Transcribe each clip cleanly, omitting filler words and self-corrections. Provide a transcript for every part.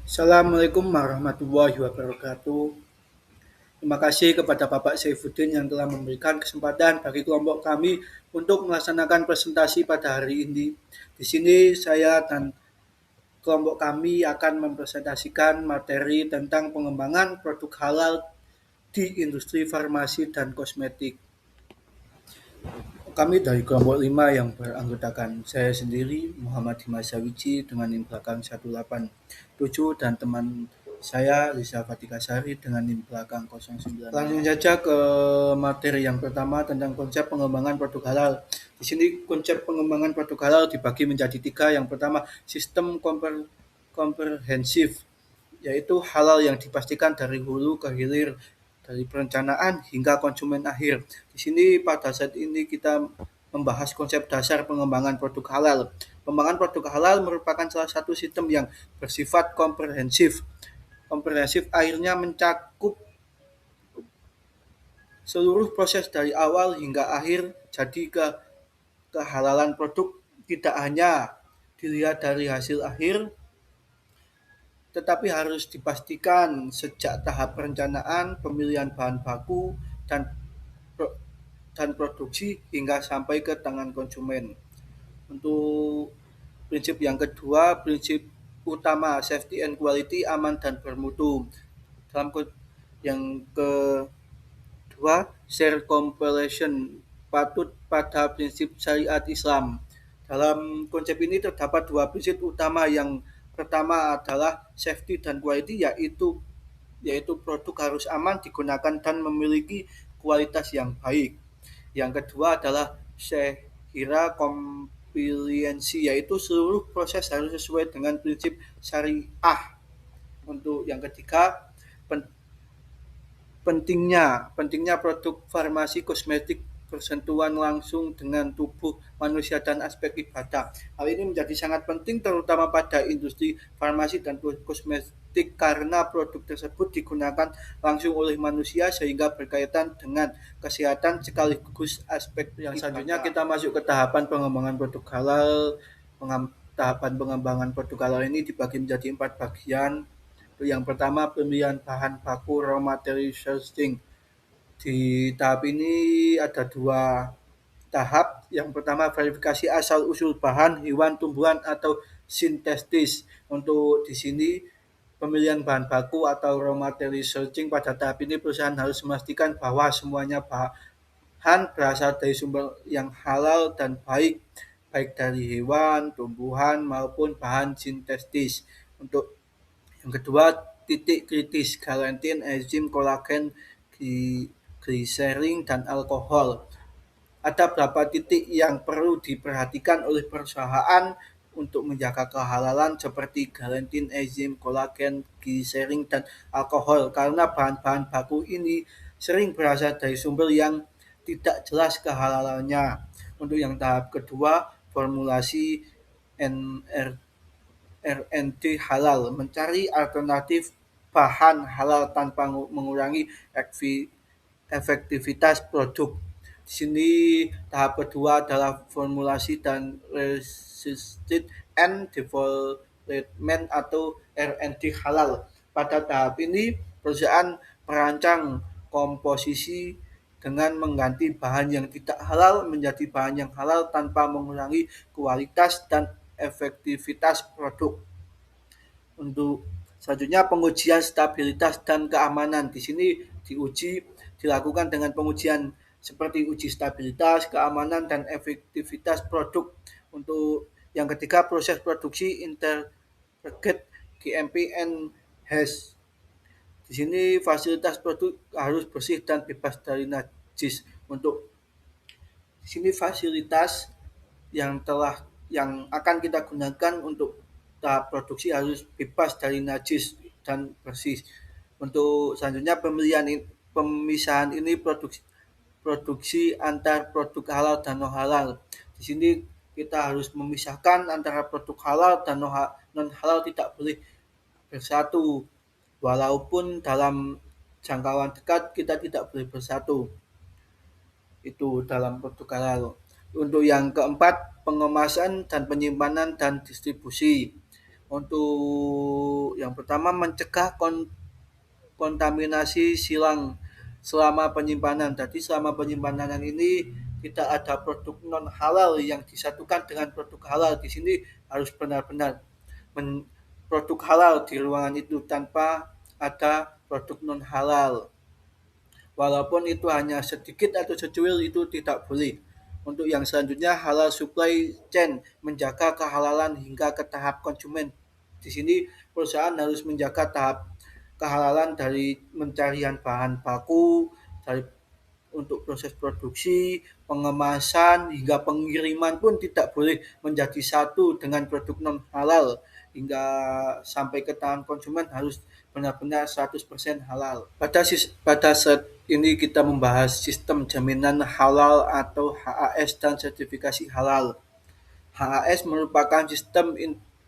Assalamualaikum warahmatullahi wabarakatuh. Terima kasih kepada Bapak Saifuddin yang telah memberikan kesempatan bagi kelompok kami untuk melaksanakan presentasi pada hari ini. Di sini saya dan kelompok kami akan mempresentasikan materi tentang pengembangan produk halal di industri farmasi dan kosmetik. Kami dari kelompok 5 yang beranggotakan saya sendiri, Muhammad Dimas Zawiji dengan NIM belakang 187 dan teman saya Lisa Fatika Sari dengan NIM belakang 09. Langsung saja ke materi yang pertama tentang konsep pengembangan produk halal. Di sini konsep pengembangan produk halal dibagi menjadi tiga. Yang pertama, sistem komprehensif, yaitu halal yang dipastikan dari hulu ke hilir, dari perencanaan hingga konsumen akhir. Di sini pada saat ini kita membahas konsep dasar pengembangan produk halal. Pengembangan produk halal merupakan salah satu sistem yang bersifat komprehensif. Komprehensif akhirnya mencakup seluruh proses dari awal hingga akhir, jadi kehalalan produk tidak hanya dilihat dari hasil akhir, tetapi harus dipastikan sejak tahap perencanaan, pemilihan bahan baku, dan dan produksi hingga sampai ke tangan konsumen. Untuk prinsip yang kedua, prinsip utama safety and quality, aman dan bermutu. Dalam yang kedua, share compilation, patut pada prinsip syariat Islam. Dalam konsep ini terdapat dua prinsip utama. Yang pertama adalah safety dan quality, yaitu produk harus aman digunakan dan memiliki kualitas yang baik. Yang kedua adalah syahira compliance, yaitu seluruh proses harus sesuai dengan prinsip syariah. Untuk yang ketiga, pentingnya produk farmasi kosmetik bersentuhan langsung dengan tubuh manusia dan aspek ibadah. Hal ini menjadi sangat penting terutama pada industri farmasi dan kosmetik karena produk tersebut digunakan langsung oleh manusia sehingga berkaitan dengan kesehatan sekaligus aspek yang selanjutnya. Kita masuk ke tahapan pengembangan produk halal. Tahapan pengembangan produk halal ini dibagi menjadi 4 bagian. Yang pertama, pemilihan bahan baku raw material sourcing. Di tahap ini ada dua tahap. Yang pertama, verifikasi asal usul bahan, hewan, tumbuhan atau sintetis. Untuk di sini pemilihan bahan baku atau raw material sourcing, pada tahap ini perusahaan harus memastikan bahwa semuanya bahan berasal dari sumber yang halal dan baik dari hewan, tumbuhan maupun bahan sintetis. Untuk yang kedua, titik kritis, gelatin, enzim, kolagen, glycerin, dan alkohol. Ada beberapa titik yang perlu diperhatikan oleh perusahaan untuk menjaga kehalalan seperti gelatin, enzim, kolagen, glycerin, dan alkohol karena bahan-bahan baku ini sering berasal dari sumber yang tidak jelas kehalalannya. Untuk yang tahap kedua, formulasi R&D halal, mencari alternatif bahan halal tanpa mengurangi efektivitas produk. Di sini tahap kedua adalah formulasi dan resisted and development atau R&D halal. Pada tahap ini perusahaan merancang komposisi dengan mengganti bahan yang tidak halal menjadi bahan yang halal tanpa mengurangi kualitas dan efektivitas produk. Untuk selanjutnya, pengujian stabilitas dan keamanan. Di sini dilakukan dengan pengujian seperti uji stabilitas, keamanan, dan efektivitas produk. Untuk yang ketiga, proses produksi integrated GMP and HACCP. Di sini fasilitas produk harus bersih dan bebas dari najis. Untuk di sini fasilitas yang akan kita gunakan untuk tahap produksi harus bebas dari najis dan bersih. Untuk selanjutnya, pemisahan ini produksi antar produk halal dan non halal. Di sini kita harus memisahkan antara produk halal dan non halal, tidak boleh bersatu. Walaupun dalam jangkauan dekat kita tidak boleh bersatu. Itu dalam produk halal. Untuk yang keempat, pengemasan dan penyimpanan dan distribusi. Untuk yang pertama mencegah kontaminasi silang selama penyimpanan. Jadi selama penyimpanan ini tidak ada produk non halal yang disatukan dengan produk halal. Di sini harus benar-benar produk halal di ruangan itu tanpa ada produk non halal. Walaupun itu hanya sedikit atau secuil itu tidak boleh. Untuk yang selanjutnya halal supply chain menjaga kehalalan hingga ke tahap konsumen. Di sini perusahaan harus menjaga tahap kehalalan dari pencarian bahan baku, dari untuk proses produksi, pengemasan hingga pengiriman pun tidak boleh menjadi satu dengan produk non halal hingga sampai ke tangan konsumen harus benar-benar 100% halal. Pada saat ini kita membahas sistem jaminan halal atau HAS dan sertifikasi halal. HAS merupakan sistem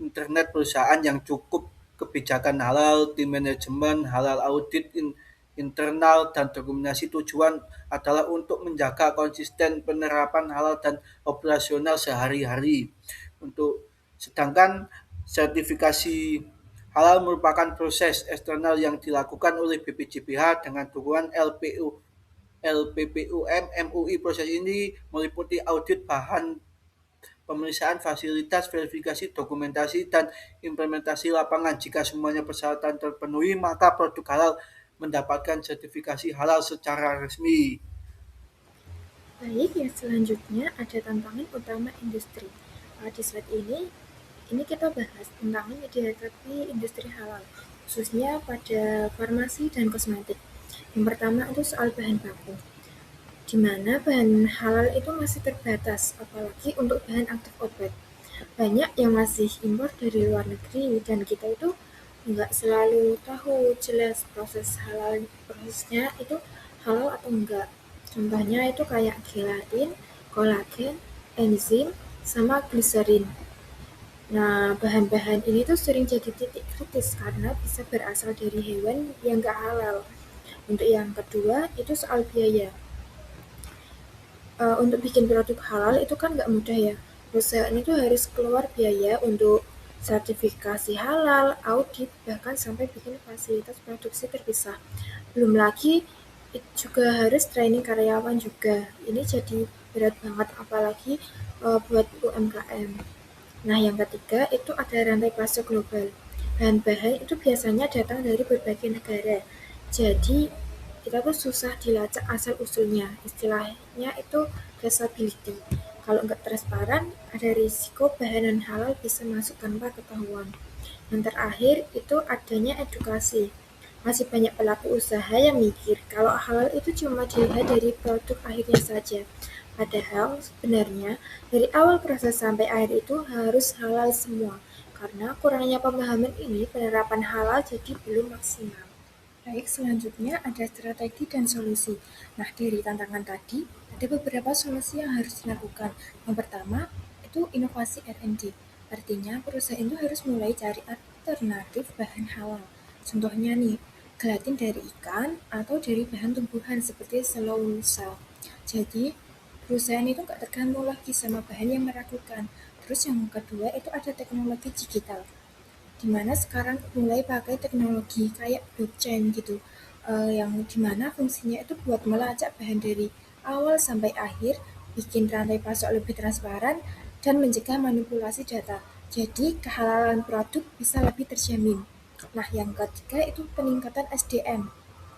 internet perusahaan yang cukup kebijakan halal, tim manajemen, halal audit internal, dan dokumentasi tujuan adalah untuk menjaga konsisten penerapan halal dan operasional sehari-hari. Sedangkan sertifikasi halal merupakan proses eksternal yang dilakukan oleh BPJPH dengan dukungan LPPUM MUI. Proses ini meliputi audit bahan, pemeriksaan fasilitas, verifikasi dokumentasi, dan implementasi lapangan. Jika semuanya persyaratan terpenuhi, maka produk halal mendapatkan sertifikasi halal secara resmi. Baik, yang selanjutnya ada tantangan utama industri. Di slide ini kita bahas tantangan yang dihadapi industri halal, khususnya pada farmasi dan kosmetik. Yang pertama itu soal bahan baku, di mana bahan halal itu masih terbatas, apalagi untuk bahan aktif obat. Banyak yang masih impor dari luar negeri dan kita itu nggak selalu tahu jelas prosesnya itu halal atau enggak. Contohnya itu kayak gelatin, kolagen, enzim, sama gliserin. Nah, bahan-bahan ini tuh sering jadi titik kritis karena bisa berasal dari hewan yang nggak halal. Untuk yang kedua itu soal biaya. Untuk bikin produk halal itu kan nggak mudah ya. Perusahaan itu harus keluar biaya untuk sertifikasi halal, audit, bahkan sampai bikin fasilitas produksi terpisah. Belum lagi juga harus training karyawan juga. Ini jadi berat banget apalagi buat UMKM. Nah, yang ketiga itu ada rantai pasok global. Bahan-bahan itu biasanya datang dari berbagai negara. Jadi kita tuh susah dilacak asal usulnya. Istilahnya itu traceability. Kalau nggak transparan, ada risiko bahan non halal bisa masuk tanpa ketahuan. Yang terakhir itu adanya edukasi. Masih banyak pelaku usaha yang mikir kalau halal itu cuma dilihat dari produk akhirnya saja. Padahal sebenarnya dari awal proses sampai akhir itu harus halal semua. Karena kurangnya pemahaman ini penerapan halal jadi belum maksimal. Baik, selanjutnya ada strategi dan solusi. Nah, dari tantangan tadi, ada beberapa solusi yang harus dilakukan. Yang pertama, itu inovasi R&D. Artinya, perusahaan itu harus mulai cari alternatif bahan halal. Contohnya nih, gelatin dari ikan atau dari bahan tumbuhan seperti slow cell. Jadi, perusahaan itu nggak tergantung lagi sama bahan yang meragukan. Terus yang kedua itu ada teknologi digital, dimana sekarang mulai pakai teknologi kayak blockchain gitu, yang dimana fungsinya itu buat melacak bahan dari awal sampai akhir, bikin rantai pasok lebih transparan, dan mencegah manipulasi data. Jadi kehalalan produk bisa lebih terjamin. Nah, yang ketiga itu peningkatan SDM,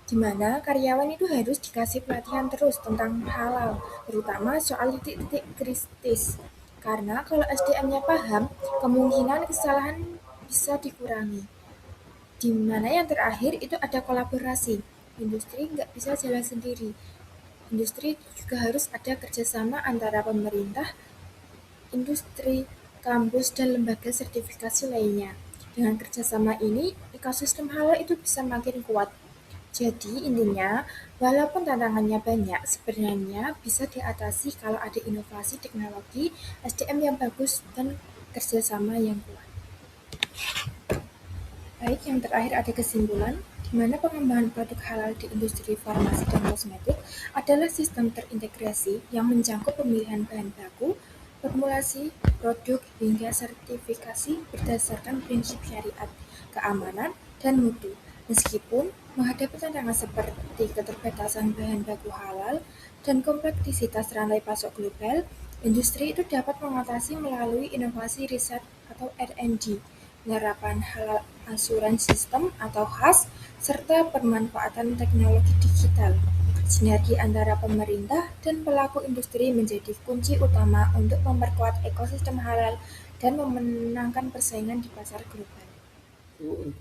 di mana karyawan itu harus dikasih pelatihan terus tentang halal, terutama soal titik-titik kritis. Karena kalau SDM-nya paham, kemungkinan kesalahan bisa dikurangi. Di mana yang terakhir itu ada kolaborasi. Industri nggak bisa jalan sendiri. Industri juga harus ada kerjasama antara pemerintah, industri, kampus, dan lembaga sertifikasi lainnya. Dengan kerjasama ini, ekosistem halal itu bisa makin kuat. Jadi intinya, walaupun tantangannya banyak, sebenarnya bisa diatasi kalau ada inovasi teknologi, SDM yang bagus, dan kerjasama yang kuat. Baik, yang terakhir ada kesimpulan, di mana pengembangan produk halal di industri farmasi dan kosmetik adalah sistem terintegrasi yang mencakup pemilihan bahan baku, formulasi, produk, hingga sertifikasi berdasarkan prinsip syariat, keamanan, dan mutu. Meskipun menghadapi tantangan seperti keterbatasan bahan baku halal dan kompleksitas rantai pasok global, industri itu dapat mengatasi melalui inovasi riset atau R&D, penerapan halal asuran sistem atau HAS, serta pemanfaatan teknologi digital. Sinergi antara pemerintah dan pelaku industri menjadi kunci utama untuk memperkuat ekosistem halal dan memenangkan persaingan di pasar global.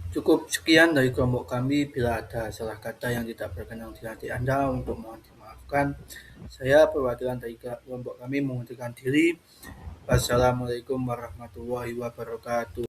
Cukup sekian dari kelompok kami. Bila ada salah kata yang tidak berkenan di hati Anda, untuk mohon dimaafkan. Saya perwakilan dari kelompok kami mengundurkan diri. Wassalamualaikum warahmatullahi wabarakatuh.